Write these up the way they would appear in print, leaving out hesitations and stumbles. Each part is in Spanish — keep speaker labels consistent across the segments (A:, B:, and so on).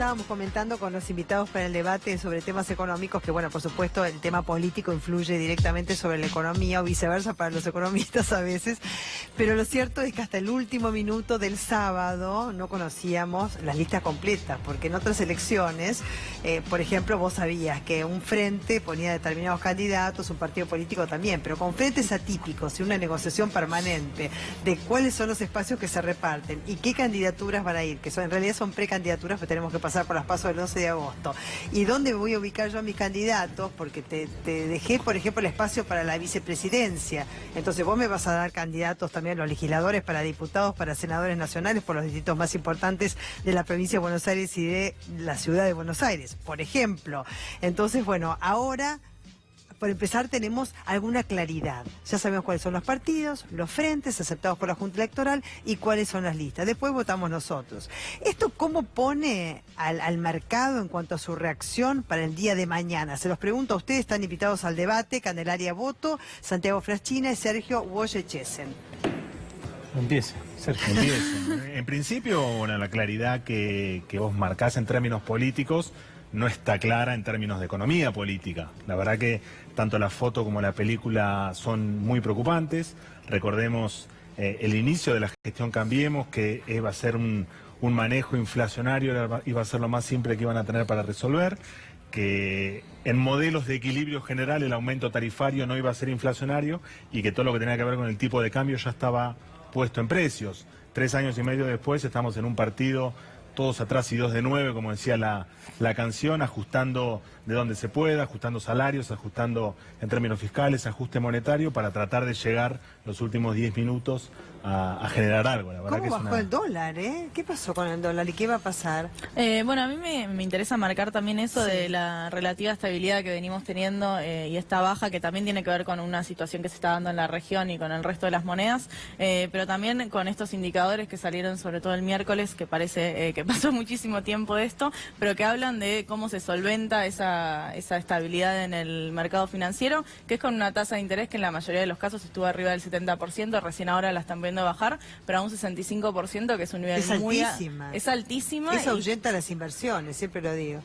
A: Estábamos comentando con los invitados para el debate sobre temas económicos, que bueno, por supuesto el tema político influye directamente sobre la economía o viceversa para los economistas a veces, pero lo cierto es que hasta el último minuto del sábado no conocíamos las listas completas, porque en otras elecciones, por ejemplo, vos sabías que un frente ponía determinados candidatos, un partido político también, pero con frentes atípicos y una negociación permanente de cuáles son los espacios que se reparten y qué candidaturas van a ir, que son en realidad son precandidaturas, pero tenemos que pasar por las pasos del 11 de agosto. ¿Y dónde voy a ubicar yo a mis candidatos? Porque te dejé, por ejemplo, el espacio para la vicepresidencia. Entonces vos me vas a dar candidatos también, los legisladores, para diputados, para senadores nacionales, por los distritos más importantes de la provincia de Buenos Aires y de la ciudad de Buenos Aires, por ejemplo. Entonces, bueno, ahora, por empezar, tenemos alguna claridad. Ya sabemos cuáles son los partidos, los frentes aceptados por la Junta Electoral y cuáles son las listas. Después votamos nosotros. ¿Esto cómo pone al mercado en cuanto a su reacción para el día de mañana? Se los pregunto a ustedes, están invitados al debate, Candelaria Boto, Santiago Fraschina y Sergio Woyechesen.
B: Empieza, Sergio.
C: Empieza. En principio, bueno, la claridad que vos marcás en términos políticos no está clara en términos de economía política. La verdad que tanto la foto como la película son muy preocupantes. Recordemos el inicio de la gestión Cambiemos, que iba a ser un manejo inflacionario, iba a ser lo más simple que iban a tener para resolver, que en modelos de equilibrio general el aumento tarifario no iba a ser inflacionario y que todo lo que tenía que ver con el tipo de cambio ya estaba puesto en precios. 3 años y medio después estamos en un partido todos atrás y 2 de 9, como decía la canción, ajustando de donde se pueda, ajustando salarios, ajustando en términos fiscales, ajuste monetario, para tratar de llegar los últimos 10 minutos a generar algo. La verdad.
A: ¿Cómo bajó el dólar, ¿Qué pasó con el dólar y qué va a pasar?
D: Bueno, a mí me interesa marcar también eso de la relativa estabilidad que venimos teniendo y esta baja que también tiene que ver con una situación que se está dando en la región y con el resto de las monedas, pero también con estos indicadores que salieron sobre todo el miércoles, que parece que pasó muchísimo tiempo de esto, pero que hablan de cómo se solventa esa estabilidad en el mercado financiero, que es con una tasa de interés que en la mayoría de los casos estuvo arriba del 70%, recién ahora la están viendo bajar, pero a un 65%, que es un nivel muy
A: altísima.
D: Es altísima.
A: Eso ahuyenta las inversiones, siempre lo digo.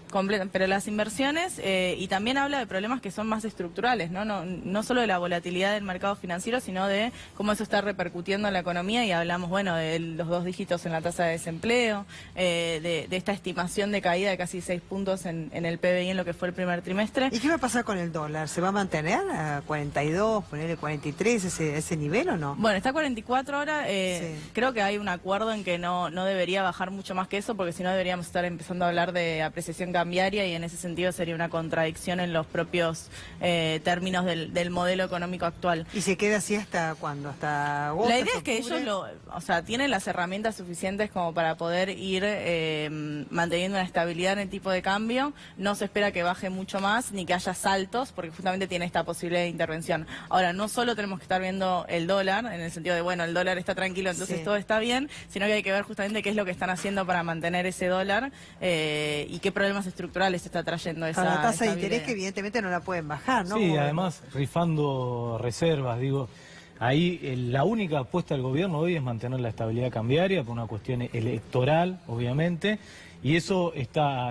D: Pero las inversiones, y también habla de problemas que son más estructurales, no solo de la volatilidad del mercado financiero, sino de cómo eso está repercutiendo en la economía, y hablamos, bueno, de los 2 dígitos en la tasa de desempleo, de esta estimación de caída de casi 6 puntos en el PBI en lo que fue el primer trimestre.
A: ¿Y qué va a pasar con el dólar? ¿Se va a mantener a 42, ponerle 43, ese nivel o no?
D: Bueno, está a 44 ahora,
A: sí.
D: Creo que hay un acuerdo en que no debería bajar mucho más que eso, porque si no deberíamos estar empezando a hablar de apreciación cambiaria, y en ese sentido sería una contradicción en los propios términos del modelo económico actual.
A: ¿Y se queda así hasta cuándo? ¿Hasta agosto?
D: La idea es que ellos tienen las herramientas suficientes como para poder ir manteniendo una estabilidad en el tipo de cambio. No se espera que baje mucho más ni que haya saltos, porque justamente tiene esta posibilidad de intervención. Ahora, no solo tenemos que estar viendo el dólar, en el sentido de, bueno, el dólar está tranquilo, entonces todo está bien, sino que hay que ver justamente qué es lo que están haciendo para mantener ese dólar y qué problemas estructurales está trayendo esa
A: la tasa de interés,
D: estabilidad.
A: que evidentemente no la pueden bajar, ¿no?
B: Sí, además rifando reservas, digo, ahí la única apuesta del gobierno hoy es mantener la estabilidad cambiaria por una cuestión electoral, obviamente, y eso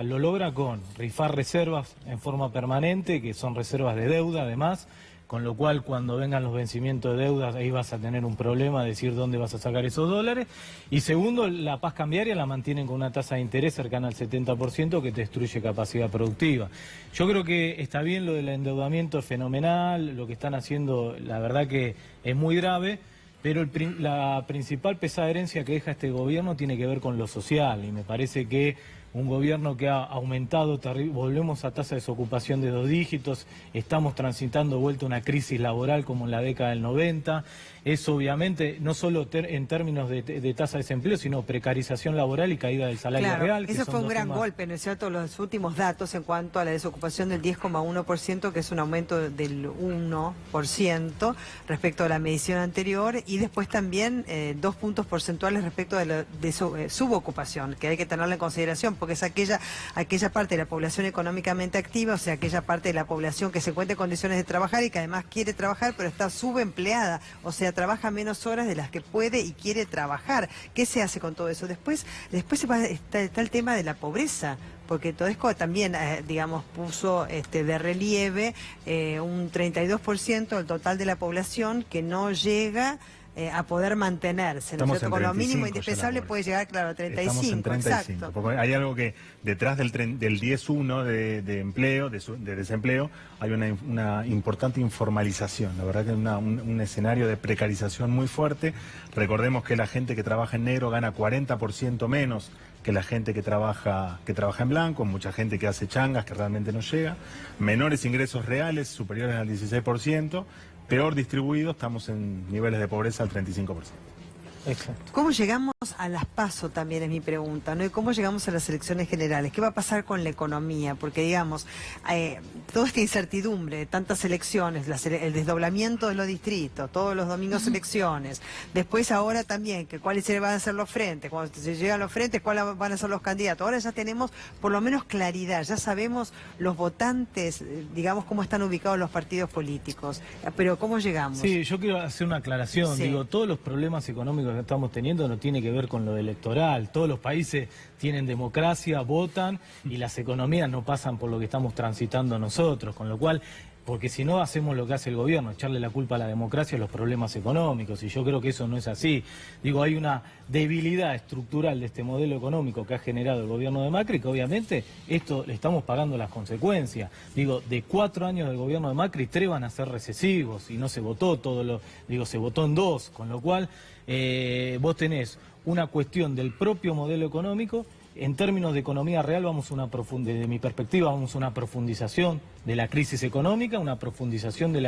B: lo logra con rifar reservas en forma permanente, que son reservas de deuda además, con lo cual cuando vengan los vencimientos de deudas ahí vas a tener un problema de decir dónde vas a sacar esos dólares. Y segundo, la paz cambiaria la mantienen con una tasa de interés cercana al 70%, que te destruye capacidad productiva. Yo creo que está bien lo del endeudamiento, es fenomenal, lo que están haciendo la verdad que es muy grave, pero la principal pesada herencia que deja este gobierno tiene que ver con lo social, y me parece que un gobierno que ha aumentado, volvemos a tasa de desocupación de 2 dígitos, estamos transitando vuelta a una crisis laboral como en la década del 90, eso obviamente no solo en términos de tasa de desempleo, sino precarización laboral y caída del salario real.
A: Eso fue un gran golpe, ¿no es cierto? Los últimos datos en cuanto a la desocupación del 10,1%, que es un aumento del 1% respecto a la medición anterior, y después también 2 puntos porcentuales respecto de subocupación, que hay que tenerla en consideración, porque es aquella parte de la población económicamente activa, o sea, aquella parte de la población que se encuentra en condiciones de trabajar y que además quiere trabajar, pero está subempleada, o sea, trabaja menos horas de las que puede y quiere trabajar. ¿Qué se hace con todo eso? Después está el tema de la pobreza, porque Todesco también, digamos, puso de relieve un 32% del total de la población que no llega a poder mantenerse, ¿no es cierto? Con lo mínimo indispensable puede llegar, claro, a 35,
C: Estamos en 35,
A: exacto.
C: porque hay algo que detrás del 10.1 de empleo, de desempleo, hay una importante informalización. La verdad que es un escenario de precarización muy fuerte. Recordemos que la gente que trabaja en negro gana 40% menos que la gente que trabaja en blanco, mucha gente que hace changas que realmente no llega, menores ingresos reales superiores al 16%, peor distribuido, estamos en niveles de pobreza al 35%.
B: Exacto.
A: ¿Cómo llegamos a las PASO también es mi pregunta, ¿no? ¿Y cómo llegamos a las elecciones generales? ¿Qué va a pasar con la economía? Porque, digamos, toda esta incertidumbre, tantas elecciones, el desdoblamiento de los distritos, todos los domingos elecciones, después ahora también, que cuáles van a ser los frentes, cuando se llegan los frentes, cuáles van a ser los candidatos. Ahora ya tenemos por lo menos claridad, ya sabemos los votantes, digamos, cómo están ubicados los partidos políticos. Pero ¿cómo llegamos?
B: Sí, yo quiero hacer una aclaración.
A: Sí.
B: Digo, todos los problemas económicos que estamos teniendo no tiene que ver con lo electoral. Todos los países tienen democracia, votan y las economías no pasan por lo que estamos transitando nosotros, con lo cual, porque si no hacemos lo que hace el gobierno, echarle la culpa a la democracia a los problemas económicos, y yo creo que eso no es así. Digo, hay una debilidad estructural de este modelo económico que ha generado el gobierno de Macri, que obviamente esto le estamos pagando las consecuencias. Digo, de 4 años del gobierno de Macri, 3 van a ser recesivos y no se votó se votó en 2, con lo cual vos tenés una cuestión del propio modelo económico. En términos de economía real, desde mi perspectiva, vamos a una profundización de la crisis económica, una profundización de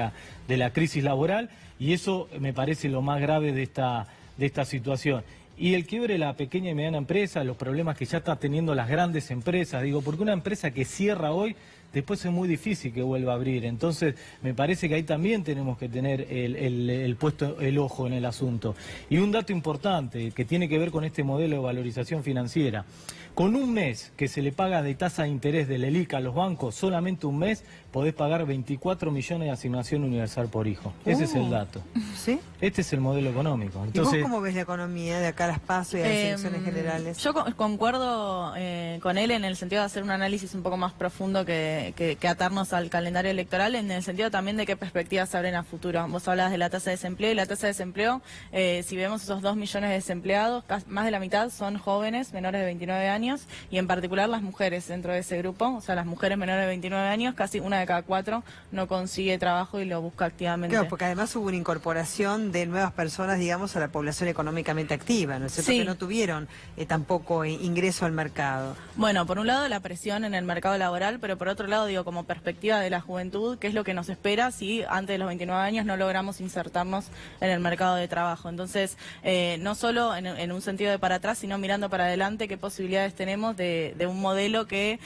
B: la crisis laboral, y eso me parece lo más grave de esta situación. Y el quiebre de la pequeña y mediana empresa, los problemas que ya están teniendo las grandes empresas, digo, porque una empresa que cierra hoy, después es muy difícil que vuelva a abrir. Entonces, me parece que ahí también tenemos que tener el ojo en el asunto. Y un dato importante que tiene que ver con este modelo de valorización financiera. Con un mes que se le paga de tasa de interés del ELIC a los bancos, solamente un mes, podés pagar 24 millones de asignación universal por hijo. Ese es el dato.
A: ¿Sí?
B: Este es el modelo económico. Entonces,
A: ¿Y vos cómo ves la economía de acá a las PASO y a las elecciones generales?
D: Yo concuerdo con él en el sentido de hacer un análisis un poco más profundo que atarnos al calendario electoral, en el sentido también de qué perspectivas se abren a futuro. Vos hablabas de la tasa de desempleo, y la tasa de desempleo, si vemos esos 2 millones de desempleados, más de la mitad son jóvenes menores de 29 años, y en particular las mujeres dentro de ese grupo, o sea, las mujeres menores de 29 años, casi 1 de cada 4 no consigue trabajo y lo busca activamente.
A: Claro, porque además hubo una incorporación de nuevas personas, digamos, a la población económicamente activa, ¿no es cierto?
D: Sí.
A: Que no tuvieron tampoco ingreso al mercado.
D: Bueno, por un lado la presión en el mercado laboral, pero por otro lado, digo, como perspectiva de la juventud, ¿qué es lo que nos espera si antes de los 29 años no logramos insertarnos en el mercado de trabajo? Entonces, no solo en un sentido de para atrás, sino mirando para adelante, qué posibilidades tenemos de un modelo que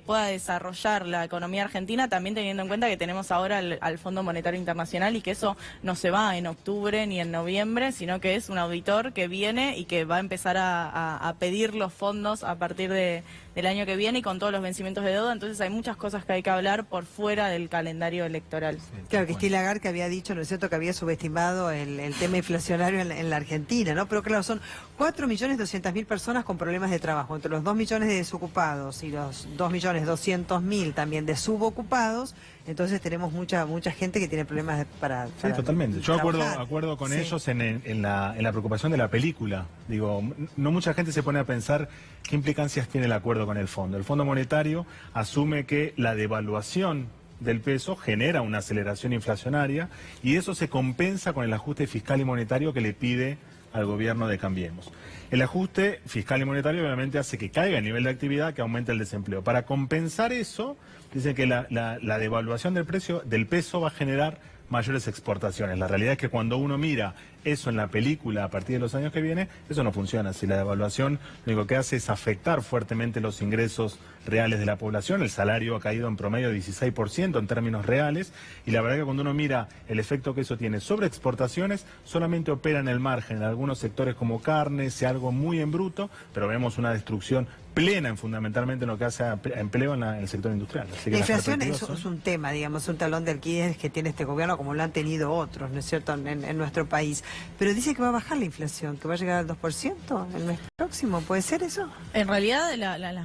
D: pueda desarrollar la economía argentina, también teniendo en cuenta que tenemos ahora al Fondo Monetario Internacional, y que eso no se va en octubre ni en noviembre, sino que es un auditor que viene y que va a empezar a pedir los fondos a partir del año que viene, y con todos los vencimientos de deuda. Entonces hay muchas cosas que hay que hablar por fuera del calendario electoral.
A: Claro, que Christine Lagarde, que había dicho, ¿no es cierto?, que había subestimado el tema inflacionario en la Argentina, ¿no? Pero claro, son 4.200.000 personas con problemas de trabajo, entre los 2 millones de desocupados y los 2.200.000 también de subocupados. Entonces tenemos mucha gente que tiene problemas para
C: Sí, totalmente. Yo
A: trabajar.
C: acuerdo con
A: Sí.
C: ellos en la preocupación de la película. Digo, no mucha gente se pone a pensar qué implicancias tiene el acuerdo con el fondo. El Fondo Monetario asume que la devaluación del peso genera una aceleración inflacionaria, y eso se compensa con el ajuste fiscal y monetario que le pide al gobierno de Cambiemos. El ajuste fiscal y monetario obviamente hace que caiga el nivel de actividad, que aumente el desempleo. Para compensar eso, dicen que la devaluación del peso va a generar mayores exportaciones. La realidad es que cuando uno mira eso en la película a partir de los años que viene, eso no funciona. Si la devaluación lo único que hace es afectar fuertemente los ingresos reales de la población, el salario ha caído en promedio 16% en términos reales, y la verdad que cuando uno mira el efecto que eso tiene sobre exportaciones, solamente opera en el margen, en algunos sectores como carnes y algo muy en bruto, pero vemos una destrucción plena fundamentalmente en lo que hace a empleo en el sector industrial. Así que
A: la
C: las
A: inflación
C: perspectivas
A: es un tema, digamos, un talón de Aquiles que tiene este gobierno, como lo han tenido otros, ¿no es cierto?, en nuestro país. pero dice que va a bajar la inflación, que va a llegar al 2% el mes próximo. ¿Puede ser eso?
D: En realidad,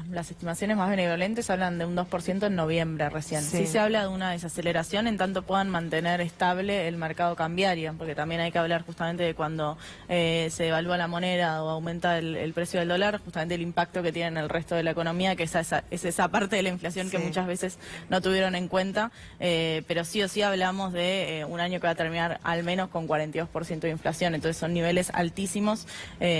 D: las estimaciones más benevolentes hablan de un 2% en noviembre recién. Sí se habla de una desaceleración en tanto puedan mantener estable el mercado cambiario, porque también hay que hablar justamente de cuando se devalúa la moneda o aumenta el precio del dólar, justamente el impacto que tiene en el resto de la economía, que es esa parte de la inflación que muchas veces no tuvieron en cuenta, pero sí o sí hablamos de un año que va a terminar al menos con 42% de inflación, entonces son niveles altísimos,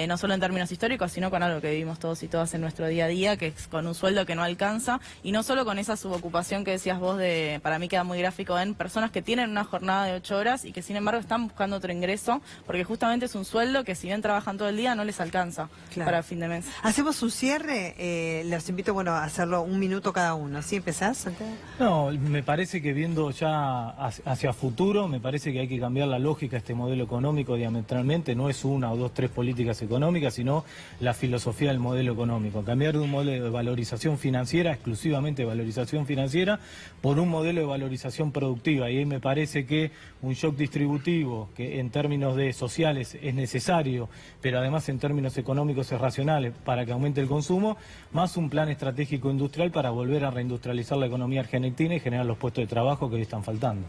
D: no solo en términos históricos, sino con algo que vivimos todos y todas en nuestro día a día, que es con un sueldo que no alcanza, y no solo con esa subocupación que decías vos, para mí queda muy gráfico, en personas que tienen una jornada de 8 horas y que sin embargo están buscando otro ingreso, porque justamente es un sueldo que si bien trabajan todo el día no les alcanza para fin de mes.
A: Hacemos un cierre, los invito a hacerlo un minuto cada uno. ¿Sí empezás, Santiago?
B: No, me parece que viendo ya hacia futuro, me parece que hay que cambiar la lógica de este modelo económico diametralmente, no es una o dos, tres políticas económicas, sino la filosofía del modelo económico. Cambiar de un modelo de valorización financiera, exclusivamente valorización financiera, por un modelo de valorización productiva. Y ahí me parece que un shock distributivo, que en términos sociales es necesario, pero además en términos económicos es racional para que aumente el consumo, más un plan estratégico industrial para volver a reindustrializar la economía argentina y generar los puestos de trabajo que hoy están faltando.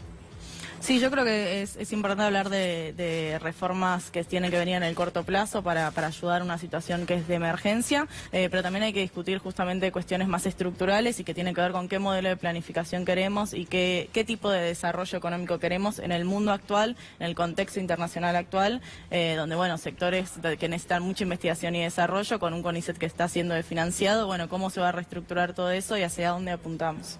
D: Sí, yo creo que es importante hablar de reformas que tienen que venir en el corto plazo para ayudar a una situación que es de emergencia, pero también hay que discutir justamente cuestiones más estructurales y que tienen que ver con qué modelo de planificación queremos y qué tipo de desarrollo económico queremos en el mundo actual, en el contexto internacional actual, donde, bueno, sectores que necesitan mucha investigación y desarrollo, con un CONICET que está siendo desfinanciado, bueno, cómo se va a reestructurar todo eso y hacia dónde apuntamos.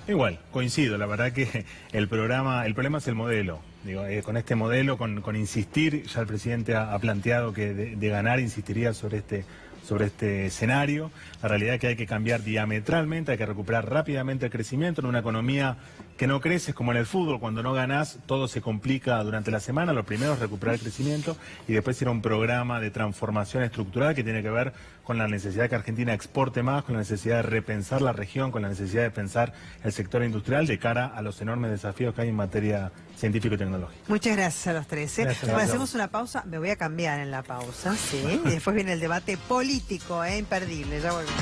C: Igual, coincido, la verdad que el problema es el modelo. Digo, con este modelo, con insistir, ya el presidente ha planteado que de ganar insistiría sobre este escenario. La realidad es que hay que cambiar diametralmente, hay que recuperar rápidamente el crecimiento en una economía que no crece, es como en el fútbol, cuando no ganás todo se complica durante la semana. Lo primero es recuperar el crecimiento y después ir a un programa de transformación estructural que tiene que ver con la necesidad de que Argentina exporte más, con la necesidad de repensar la región, con la necesidad de pensar el sector industrial de cara a los enormes desafíos que hay en materia científica y tecnológica.
A: Muchas gracias a los tres.
B: Gracias.
A: Hacemos una pausa, me voy a cambiar en la pausa, sí, y después viene el debate político, imperdible, ya volvemos.